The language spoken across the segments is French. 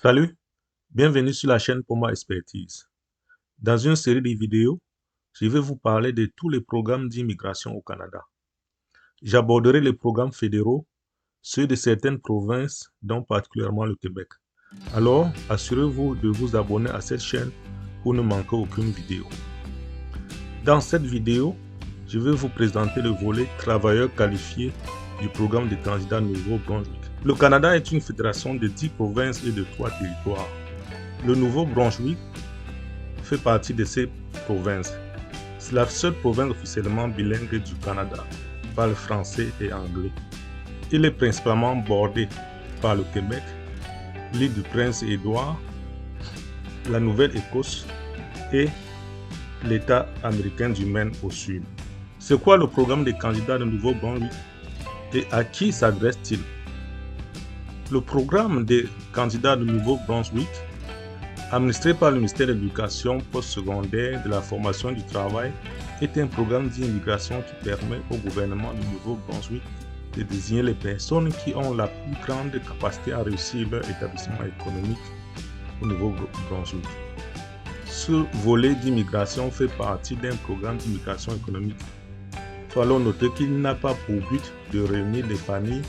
Salut, bienvenue sur la chaîne Poma Expertise. Dans une série de vidéos, je vais vous parler de tous les programmes d'immigration au Canada. J'aborderai les programmes fédéraux, ceux de certaines provinces, dont particulièrement le Québec. Alors, assurez-vous de vous abonner à cette chaîne pour ne manquer aucune vidéo. Dans cette vidéo, je vais vous présenter le volet travailleurs qualifiés du programme de candidats Nouveau-Brunswick. Le Canada est une fédération de 10 provinces et de 3 territoires. Le Nouveau-Brunswick fait partie de ces provinces. C'est la seule province officiellement bilingue du Canada, parle français et anglais. Il est principalement bordé par le Québec, l'île du Prince-Édouard, la Nouvelle-Écosse et l'État américain du Maine au sud. C'est quoi le programme des candidats de Nouveau-Brunswick et à qui s'adresse-t-il? Le programme des candidats de Nouveau-Brunswick, administré par le ministère de l'Éducation postsecondaire, de la formation et du travail, est un programme d'immigration qui permet au gouvernement du Nouveau-Brunswick de désigner les personnes qui ont la plus grande capacité à réussir leur établissement économique au Nouveau-Brunswick. Ce volet d'immigration fait partie d'un programme d'immigration économique. Il faut alors noter qu'il n'a pas pour but de réunir des familles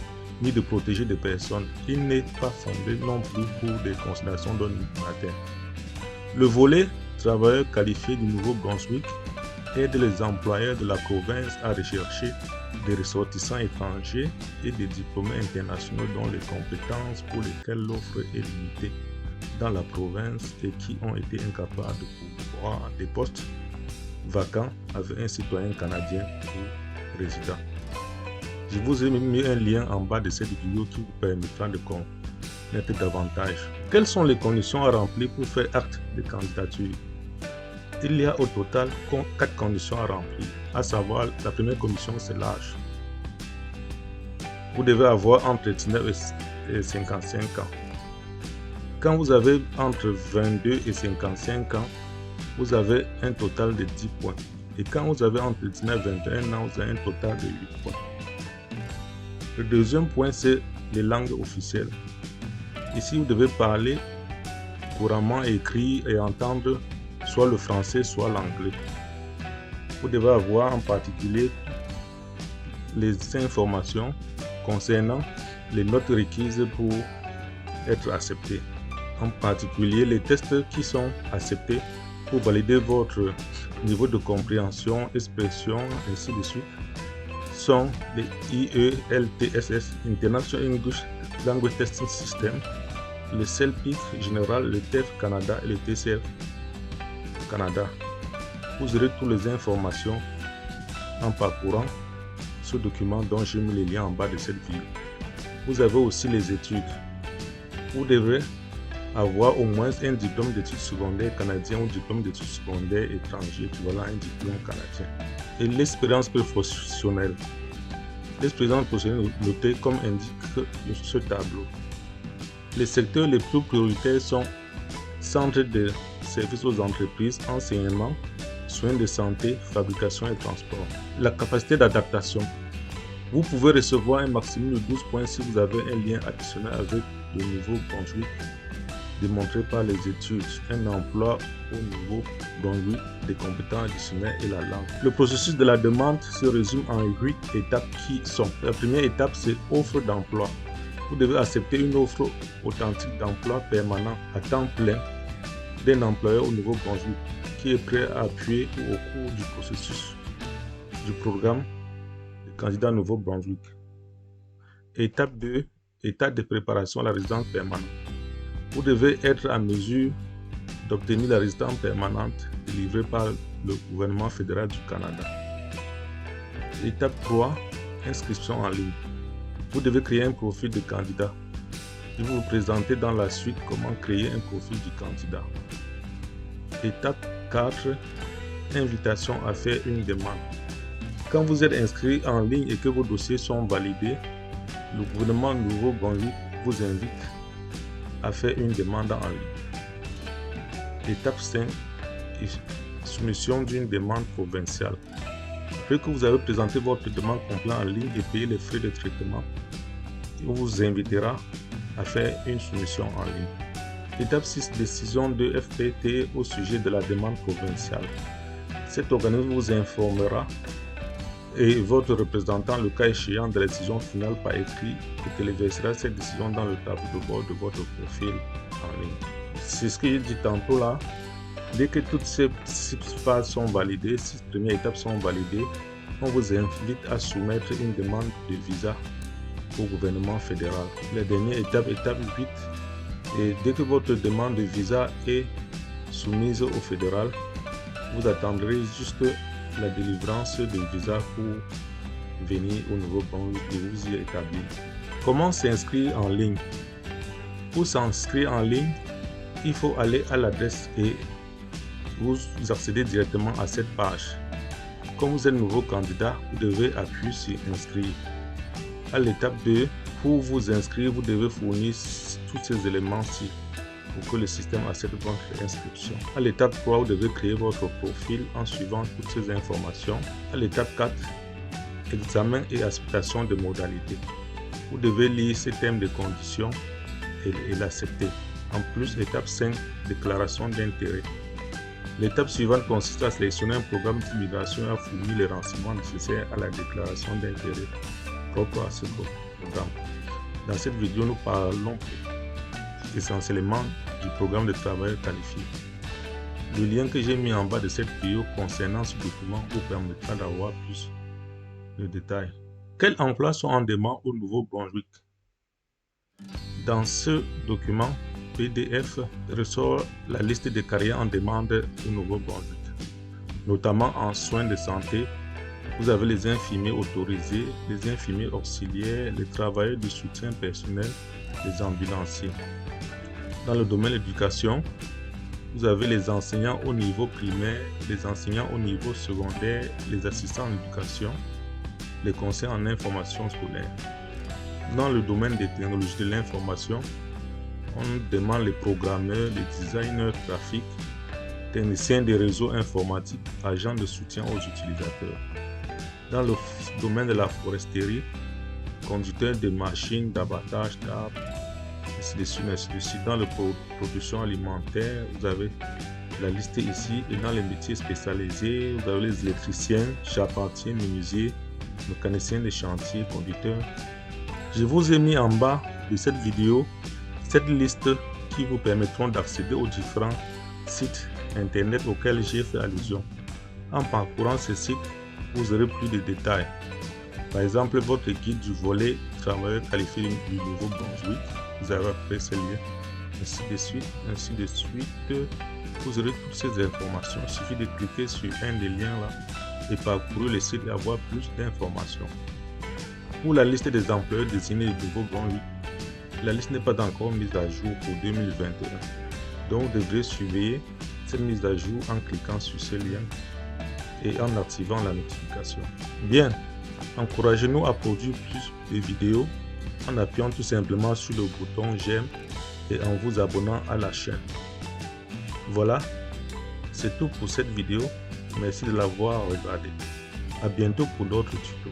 ni de protéger des personnes. Il n'est pas fondé non plus pour des considérations d'ordre humanitaire. Le volet travailleurs qualifiés du Nouveau-Brunswick aide les employeurs de la province à rechercher des ressortissants étrangers et des diplômés internationaux dont les compétences pour lesquelles l'offre est limitée dans la province et qui ont été incapables de pourvoir des postes vacants avec un citoyen canadien ou résident. Je vous ai mis un lien en bas de cette vidéo qui vous permettra de connaître davantage. Quelles sont les conditions à remplir pour faire acte de candidature? Il y a au total 4 conditions à remplir, à savoir la première condition c'est l'âge. Vous devez avoir entre 19 et 55 ans. Quand vous avez entre 22 et 55 ans, vous avez un total de 10 points. Et quand vous avez entre 19 et 21 ans, vous avez un total de 8 points. Le deuxième point, c'est les langues officielles. Ici, vous devez parler couramment, écrire et entendre soit le français, soit l'anglais. Vous devez avoir en particulier les informations concernant les notes requises pour être accepté. En particulier, les tests qui sont acceptés pour valider votre niveau de compréhension, expression, ainsi de suite, sont les IELTSS, International English Language Testing System, le CELPIC général, le TEF Canada et le TCF Canada. Vous aurez toutes les informations en parcourant ce document dont j'ai mis les liens en bas de cette vidéo. Vous avez aussi les études. Vous devrez avoir au moins un diplôme d'études secondaires canadien ou diplôme d'études secondaires étrangers équivalent à un diplôme canadien. Et l'expérience professionnelle. L'expérience professionnelle notée comme indique ce tableau. Les secteurs les plus prioritaires sont centres de services aux entreprises, enseignement, soins de santé, fabrication et transport. La capacité d'adaptation. Vous pouvez recevoir un maximum de 12 points si vous avez un lien additionnel avec le Nouveau-Brunswick démontré par les études, un emploi au Nouveau-Brunswick, des compétences additionnelles et la langue. Le processus de la demande se résume en 8 étapes qui sont: la première étape, c'est offre d'emploi. Vous devez accepter une offre authentique d'emploi permanent à temps plein d'un employeur au Nouveau-Brunswick qui est prêt à appuyer au cours du processus du programme de candidat Nouveau-Brunswick. Étape 2, étape de préparation à la résidence permanente. Vous devez être en mesure d'obtenir la résidence permanente délivrée par le gouvernement fédéral du Canada. Étape 3, inscription en ligne. Vous devez créer un profil de candidat. Je vais vous présenter dans la suite comment créer un profil du candidat. Étape 4, invitation à faire une demande. Quand vous êtes inscrit en ligne et que vos dossiers sont validés, le gouvernement Nouveau-Brunswick vous invite à faire une demande en ligne. Étape 5, soumission d'une demande provinciale. Après que vous avez présenté votre demande complète en ligne et payé les frais de traitement, il vous invitera à faire une soumission en ligne. Étape 6. Décision de FPT au sujet de la demande provinciale. Cet organisme vous informera et votre représentant, le cas échéant, de la décision finale par écrit et téléversera cette décision dans le tableau de bord de votre profil en ligne. C'est ce que j'ai dit tantôt là. Dès que toutes ces 6 phases sont validées, 6 premières étapes sont validées, on vous invite à soumettre une demande de visa au gouvernement fédéral. La dernière étape, étape 8, et dès que votre demande de visa est soumise au fédéral, vous attendrez juste la délivrance de visa pour venir au Nouveau-Brunswick et vous y établir. Comment s'inscrire en ligne? Pour s'inscrire en ligne, il faut aller à l'adresse et vous accédez directement à cette page. Comme vous êtes nouveau candidat, vous devez appuyer sur inscrire. À l'étape 2, pour vous inscrire, vous devez fournir tous ces éléments-ci pour que le système accepte votre inscription. À l'étape 3, vous devez créer votre profil en suivant toutes ces informations. À l'étape 4, examen et acceptation de modalités. Vous devez lire ces termes de conditions et l'accepter. En plus, étape 5, déclaration d'intérêt. L'étape suivante consiste à sélectionner un programme d'immigration et à fournir les renseignements nécessaires à la déclaration d'intérêt propre à ce programme. Dans cette vidéo, nous parlons essentiellement du programme de travailleurs qualifiés. Le lien que j'ai mis en bas de cette vidéo concernant ce document vous permettra d'avoir plus de détails. Quels emplois sont en demande au Nouveau-Brunswick? Dans ce document PDF ressort la liste des carrières en demande au Nouveau-Brunswick, notamment en soins de santé. Vous avez les infirmiers autorisés, les infirmiers auxiliaires, les travailleurs de soutien personnel, les ambulanciers. Dans le domaine de l'éducation, vous avez les enseignants au niveau primaire, les enseignants au niveau secondaire, les assistants en éducation, les conseillers en information scolaire. Dans le domaine des technologies de l'information, on demande les programmeurs, les designers graphiques, techniciens des réseaux informatiques, agents de soutien aux utilisateurs. Dans le domaine de la foresterie, conducteurs de machines d'abattage d'arbres, ainsi de suite. Dans la production alimentaire, vous avez la liste ici. Et dans les métiers spécialisés, vous avez les électriciens, charpentiers, menuisiers, mécaniciens de chantier, conducteurs. Je vous ai mis en bas de cette vidéo cette liste qui vous permettront d'accéder aux différents sites internet auxquels j'ai fait allusion. En parcourant ces sites, vous aurez plus de détails. Par exemple, votre guide du volet travailleurs qualifiés du Nouveau-Brunswick, vous avez après ce lien, ainsi de suite. Vous aurez toutes ces informations. Il suffit de cliquer sur un des liens là et parcourir le site et avoir plus d'informations. Pour la liste des employeurs désignés du Nouveau-Brunswick, la liste n'est pas encore mise à jour pour 2021. Donc vous devrez surveiller cette mise à jour en cliquant sur ce lien et en activant la notification. Bien, encouragez-nous à produire plus de vidéos en appuyant tout simplement sur le bouton j'aime et en vous abonnant à la chaîne. Voilà, c'est tout pour cette vidéo. Merci de l'avoir regardée. À bientôt pour d'autres tutos.